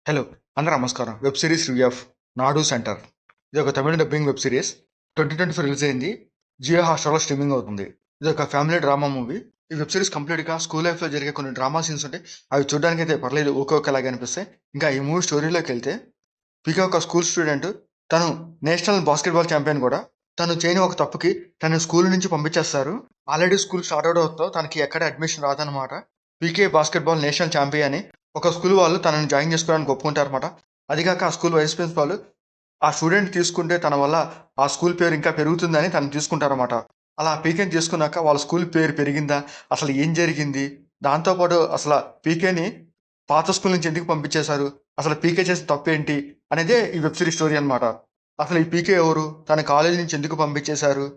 Hello! అందరూ నమస్కారం. Web series review of 'నాడు సెంటర్'. ఇది ఒక తమిళ డబ్బింగ్ వెబ్ సిరీస్. 2024 రిలీజ్ అయింది. జియో హాట్‌స్టార్‌లో స్ట్రీమింగ్ అవుతుంది. ఇది ఒక ఫ్యామిలీ డ్రామా మూవీ. ఈ వెబ్ సిరీస్ కంప్లీట్‌గా స్కూల్ లైఫ్‌లో జరిగే కొన్ని డ్రామా సీన్స్ ఉంటాయి. అవి చూడడానికైతే పర్లేదు ఓకే ఓకేలాగా అనిపిస్తాయి. ఇంకా ఈ మూవీ స్టోరీలోకెళ్తే పీకే ఒక స్కూల్ స్టూడెంట్. తను నేషనల్ బాస్కెట్‌బాల్ ఛాంపియన్ కూడా. తను చేయని ఒక తప్పుకి తనని స్కూల్ నుంచి పంపించేస్తారు. ఆల్రెడీ స్కూల్ స్టార్ట్ అవ్వడంతో తనకి ఎక్కడ అడ్మిషన్ రాదనమాట. పీకే బాస్కెట్‌బాల్ నేషనల్ ఛాంపియన్ అని ఒక స్కూల్ వాళ్ళు తనని జాయిన్ చేసుకోవడానికి ఒప్పుకుంటారన్నమాట. అది కాక ఆ స్కూల్ వైస్ ప్రిన్సిపాల్ ఆ స్టూడెంట్ తీసుకుంటే తన వల్ల ఆ స్కూల్ పేరు ఇంకా పెరుగుతుందని తనని తీసుకుంటారన్నమాట. అలా పీకేని తీసుకున్నాక వాళ్ళ స్కూల్ పేరు పెరిగిందా? అసలు ఏం జరిగింది? దాంతో పాటు అసల పీకేని పాత స్కూల్ నుంచి ఎందుకు పంపించేశారు? అసలు పీకే చేసిన తప్పేంటి? అనేదే ఈ వెబ్ సిరీస్ స్టోరీ అన్నమాట. అసలు ఈ పీకే ఎవరు? తన కాలేజీ నుంచి ఎందుకు పంపించేశారు?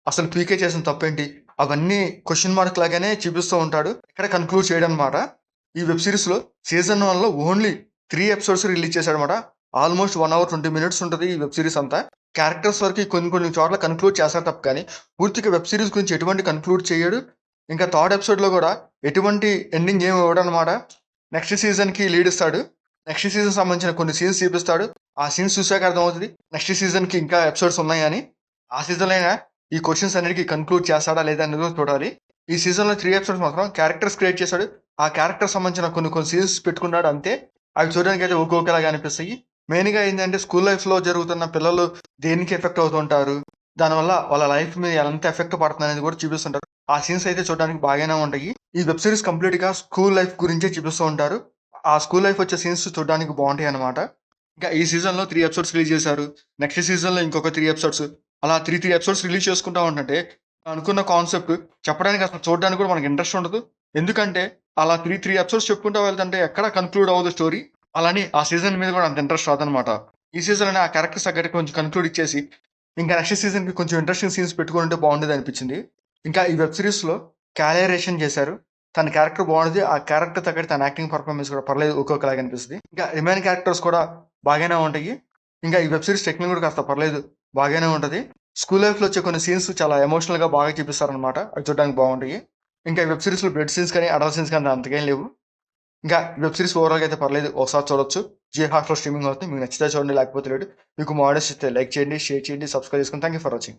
అసలు పీకే చేసిన తప్పేంటి? అవన్నీ క్వెషన్ మార్క్ లాగానే చూపిస్తూ ఉంటాడు. ఇక్కడ కన్క్లూడ్ చేయడనమాట. ఈ వెబ్ సిరీస్‌లో సీజన్ 1లో ఓన్లీ 3 ఎపిసోడ్స్ రిలీజ్ చేశాడనమాట. ఆల్మోస్ట్ 1 అవర్ 20 మినిట్స్ ఉంటది ఈ వెబ్ సిరీస్ అంతా. క్యారెక్టర్స్ వరకి కొన్ని కొన్ని చోట్ల కన్క్లూడ్ చేస్తాడు తప్ప కానీ, పూర్తిగా వెబ్ సిరీస్ గురించి ఎటువంటి కన్క్లూడ్ చేయడు. ఇంకా థర్డ్ ఎపిసోడ్‌లో గూడా ఎటువంటి ఎండింగ్ ఏమి ఇవ్వడనమాట. నెక్స్ట్ సీజన్‌కి లీడ్ ఇస్తాడు. నెక్స్ట్ సీజన్ సంబంధించిన కొన్ని సీన్స్ చూపిస్తాడు. ఆ సీన్స్ చూసాక అర్థమవుతది నెక్స్ట్ సీజన్‌కి ఇంకా ఎపిసోడ్స్ ఉన్నాయని. ఆ సీజన్‌లో అయినా ఈ క్వెషన్స్ అన్నిటికి కన్క్లూడ్ చేస్తాడా లేదా అనేది కూడా చూడాలి. ఈ సీజన్‌లో 3 ఎపిసోడ్స్ మాత్రం క్యారెక్టర్స్ క్రియేట్ చేశాడు. ఆ క్యారెక్టర్ సంబంధించిన కొన్ని కొన్ని సీన్స్ పెట్టుకున్నాడు అంతే. అవి చూడడానికైతే ఓకే ఓకేలాగా అనిపిస్తాయి. మెయిన్‌గా ఏందంటే స్కూల్ లైఫ్‌లో జరుగుతున్న పిల్లలు దేనికి ఎఫెక్ట్ అవుతుంటారు. దానివల్ల వాళ్ళ లైఫ్ మీద ఎంత ఎఫెక్ట్ పడుతుందనేది కూడా చూపిస్తుంటారు. ఆ సీన్స్ అయితే చూడడానికి బాగానే ఉంటాయి. ఈ వెబ్ సిరీస్ కంప్లీట్‌గా స్కూల్ లైఫ్ గురించే చూపిస్తూ ఉంటారు. ఆ స్కూల్ లైఫ్ వచ్చే సీన్స్ చూడడానికి బావుంటాయన్నమాట. ఇంకా ఈ సీజన్‌లో 3 ఎపిసోడ్స్ రిలీజ్ చేశారు. నెక్స్ట్ సీజన్‌లో ఇంకొక 3 ఎపిసోడ్స్. అలా 3 ఎపిసోడ్స్ రిలీజ్ చేసుకుంటా ఉంటుంటే అనుకున్న కాన్సెప్ట్ చెప్పడానికి అసలు చూడడానికి కూడా మనకి ఇంట్రెస్ట్ ఉండదు. ఎందుకంటే అలా 3 ఎపిసోడ్స్ చెప్పుకుంటా వెళ్తుంటే ఎక్కడ కన్క్లూడ్ అవ్వదు స్టోరీ. అలాని ఆ సీజన్ మీద కూడా అంత ఇంట్రెస్ట్ రాదనమాట. ఈ సీజన్‌లోనే ఆ క్యారెక్టర్స్ తగ్గట్టు కొంచెం కన్క్లూడ్ ఇచ్చేసి, ఇంకా నెక్స్ట్ సీజన్‌కి కొంచెం ఇంట్రెస్టింగ్ సీన్స్ పెట్టుకొనుంటే బాగుండేదనిపించింది. ఇంకా ఈ వెబ్ సిరీస్‌లో క్యాలియరేషన్ చేశారు. తన క్యారెక్టర్ బాగుంది. ఆ క్యారెక్టర్ తగ్గట్టు తన యాక్టింగ్ పర్ఫార్మెన్స్ కూడా పర్లేదు ఒక్కొక్కలాగా అనిపిస్తది. ఇంకా రిమైనింగ్ క్యారెక్టర్స్ కూడా బాగానే ఉంటాయి. ఇంకా ఈ వెబ్ సిరీస్ టెక్నిక్ కూడా కాస్త పర్లేదు బాగానే ఉంటది. స్కూల్ లైఫ్‌లో వచ్చే కొన్ని సీన్స్ చాలా ఎమోషనల్‌గా బాగా చూపిస్తారనమాట. అవి చూడడానికి బాగుంటాయి. ఇంకా ఈ వెబ్ సిరీస్‌లో బ్లడ్ సీన్స్ కానీ, అడల్ట్ సీన్స్ కానీ అంతకేం లేవు. ఇంకా వెబ్ సిరీస్ ఓవరాల్‌గా అయితే పర్లేదు. ఒకసారి చూడొచ్చు. జియో హాట్‌స్టార్‌లో స్ట్రీమింగ్ అవుతుంది. మీకు నచ్చితే చూడండి లేకపోతే లేదు. మీకు మా ఆడియోస్ ఇస్తే లైక్ చేయండి, షేర్ చేయండి, సబ్స్క్రైబ్ చేసుకోండి. Thank you for watching.